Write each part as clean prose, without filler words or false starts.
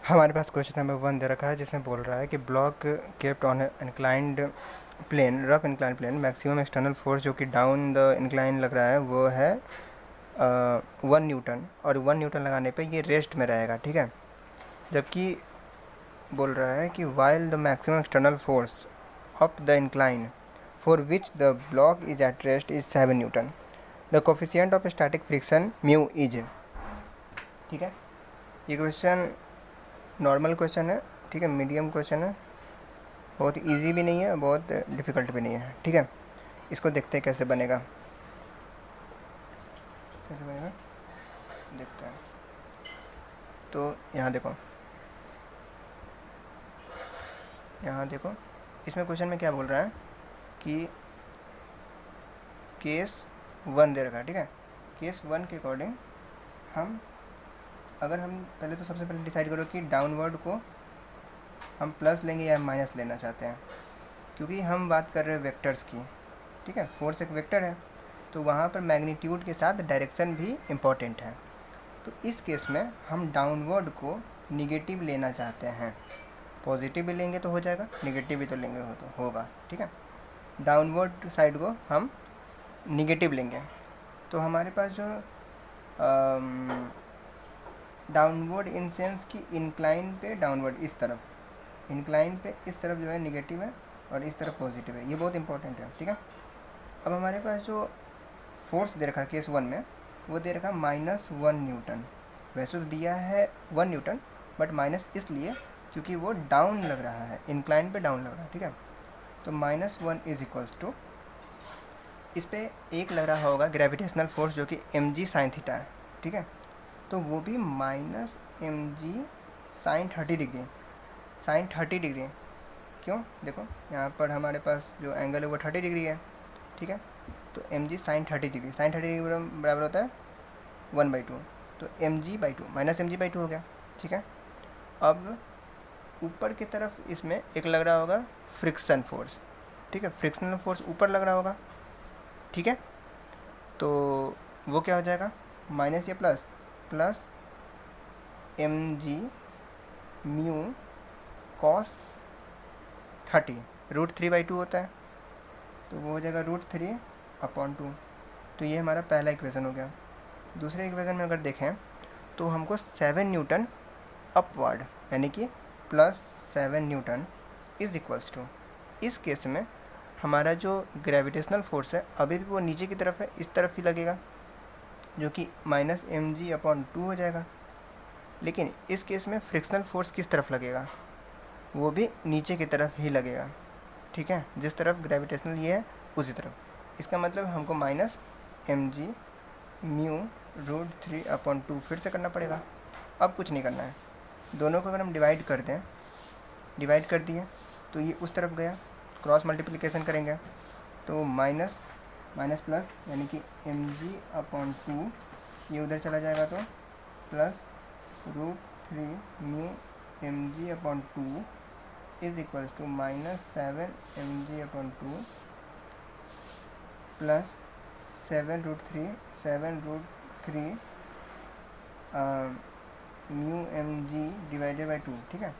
हमारे पास question number 1 दे रखा है जिसमें बोल रहा है कि block kept on inclined plane, rough inclined plane, maximum external force जो कि डाउन द इंक्लाइन लग रहा है वो है 1 न्यूटन, और 1 न्यूटन लगाने पे ये रेस्ट में रहेगा, ठीक है। जबकि बोल रहा है कि while the maximum external force of the incline for which the block is at rest is 7 Newton, the coefficient of static friction mu is, ठीक है। ये क्वेश्चन नॉर्मल क्वेश्चन है, ठीक है, मीडियम क्वेश्चन है, बहुत इजी भी नहीं है, बहुत डिफ़िकल्ट भी नहीं है, ठीक है। इसको देखते हैं कैसे बनेगा, देखते हैं। तो यहाँ देखो इसमें क्वेश्चन में क्या बोल रहा है कि केस 1 दे रखा है, ठीक है। केस 1 के अकॉर्डिंग हम पहले तो सबसे पहले डिसाइड करो कि डाउनवर्ड को हम प्लस लेंगे या माइनस लेना चाहते हैं, क्योंकि हम बात कर रहे हैं वेक्टर्स की, ठीक है। फोर्स एक वेक्टर है तो वहाँ पर मैग्नीट्यूड के साथ डायरेक्शन भी इम्पॉर्टेंट है। तो इस केस में हम डाउनवर्ड को निगेटिव लेना चाहते हैं। पॉजिटिव भी लेंगे तो हो जाएगा, निगेटिव भी तो लेंगे तो होगा, ठीक है। डाउनवर्ड साइड को हम निगेटिव लेंगे तो हमारे पास जो डाउनवर्ड इन सेंस कि इंक्लाइन पे डाउनवर्ड इस तरफ, इंक्लाइन पे इस तरफ जो है निगेटिव है और इस तरफ पॉजिटिव है, ये बहुत इंपॉर्टेंट है, ठीक है। अब हमारे पास जो फोर्स दे रखा है केस 1 में वो दे रखा -1 न्यूटन। वैसे तो दिया है 1 न्यूटन बट माइनस इसलिए क्योंकि वो डाउन लग रहा है, इंक्लाइन पे डाउन लग रहा है, ठीक है। तो -1 इज इक्वल्स टू, इस पर एक लग रहा होगा ग्रेविटेशनल फोर्स जो कि mg sin थीटा है, ठीक है। तो वो भी -mg sin 30 degree, sin 30 degree. क्यों, देखो यहाँ पर हमारे पास जो एंगल है वो 30 डिग्री है, ठीक है। तो mg sin 30 degree, sin 30 degree बराबर होता है 1/2, तो mg/2 -mg/2 हो गया, ठीक है। अब ऊपर की तरफ इसमें एक लग रहा होगा फ्रिक्शन फोर्स, ठीक है, फ्रिक्शनल फोर्स ऊपर लग रहा होगा, ठीक है। तो वो क्या हो जाएगा, माइनस या प्लस mg म्यू cos 30 √3/2 होता है, तो वो हो जाएगा √3/2। तो ये हमारा पहला इक्वेशन हो गया। दूसरे इक्वेशन में अगर देखें तो हमको 7 न्यूटन अपवर्ड यानी कि +7 न्यूटन इज इक्वल्स टू, इस केस में हमारा जो ग्रेविटेशनल फोर्स है अभी भी वो नीचे की तरफ है, इस तरफ ही लगेगा, जो कि -mg/2 हो जाएगा। लेकिन इस केस में फ्रिक्शनल फोर्स किस तरफ लगेगा, वो भी नीचे की तरफ ही लगेगा, ठीक है, जिस तरफ ग्रेविटेशनल ये है उसी तरफ। इसका मतलब हमको -mg म्यू √3/2 फिर से करना पड़ेगा। अब कुछ नहीं करना है, दोनों को अगर हम डिवाइड कर दें, डिवाइड कर दिए तो ये उस तरफ गया, क्रॉस मल्टीप्लिकेशन करेंगे तो माइनस प्लस यानी कि mg/2 ये उधर चला जाएगा तो plus √3 mu mg/2 is equals to -7 mg/2 plus 7√3 mu mg/2, ठीक है।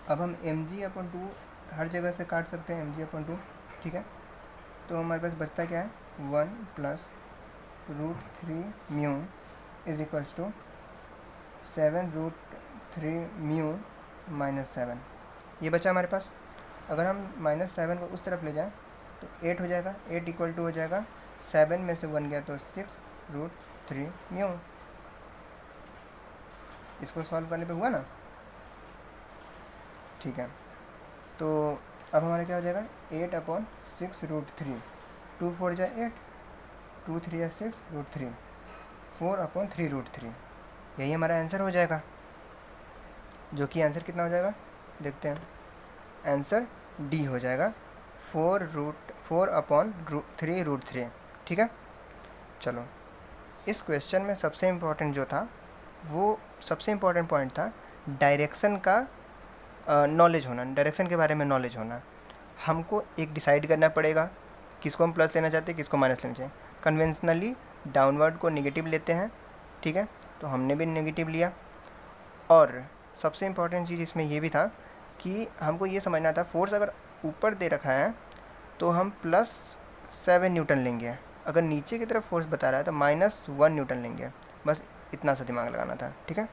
अब हम mg/2 हर जगह से काट सकते हैं, mg/2, ठीक है। तो हमारे पास बचता क्या है, 1 plus √3 mu is equals to 7√3 mu -7, ये बचा हमारे पास। अगर हम -7 को उस तरफ ले जाएं तो 8 हो जाएगा, 8 इक्वल टू हो जाएगा 7 में से 1 गया तो 6√3 म्यू। इसको सॉल्व करने पे हुआ ना, ठीक है। तो अब हमारा क्या हो जाएगा, 8/6√3, 2 4 जा 8, 2 3 या 6√3, 4/3√3, यही हमारा आंसर हो जाएगा। जो कि आंसर कितना हो जाएगा देखते हैं, आंसर डी हो जाएगा 4/3√3, ठीक है। चलो, इस क्वेश्चन में सबसे इम्पोर्टेंट जो था वो सबसे इम्पोर्टेंट पॉइंट था डायरेक्शन का नॉलेज होना, डायरेक्शन के बारे में नॉलेज होना। हमको एक डिसाइड करना पड़ेगा किसको हम प्लस लेना चाहते हैं, किसको माइनस लेना चाहिए। कन्वेंशनली डाउनवर्ड को नेगेटिव लेते हैं, ठीक है, तो हमने भी नेगेटिव लिया। और सबसे इम्पॉर्टेंट चीज़ इसमें ये भी था कि हमको ये समझना था फोर्स अगर ऊपर दे रखा है तो हम +7 न्यूटन लेंगे, अगर नीचे की तरफ फोर्स बता रहा है तो -1 न्यूटन लेंगे। बस इतना सा दिमाग लगाना था, ठीक है।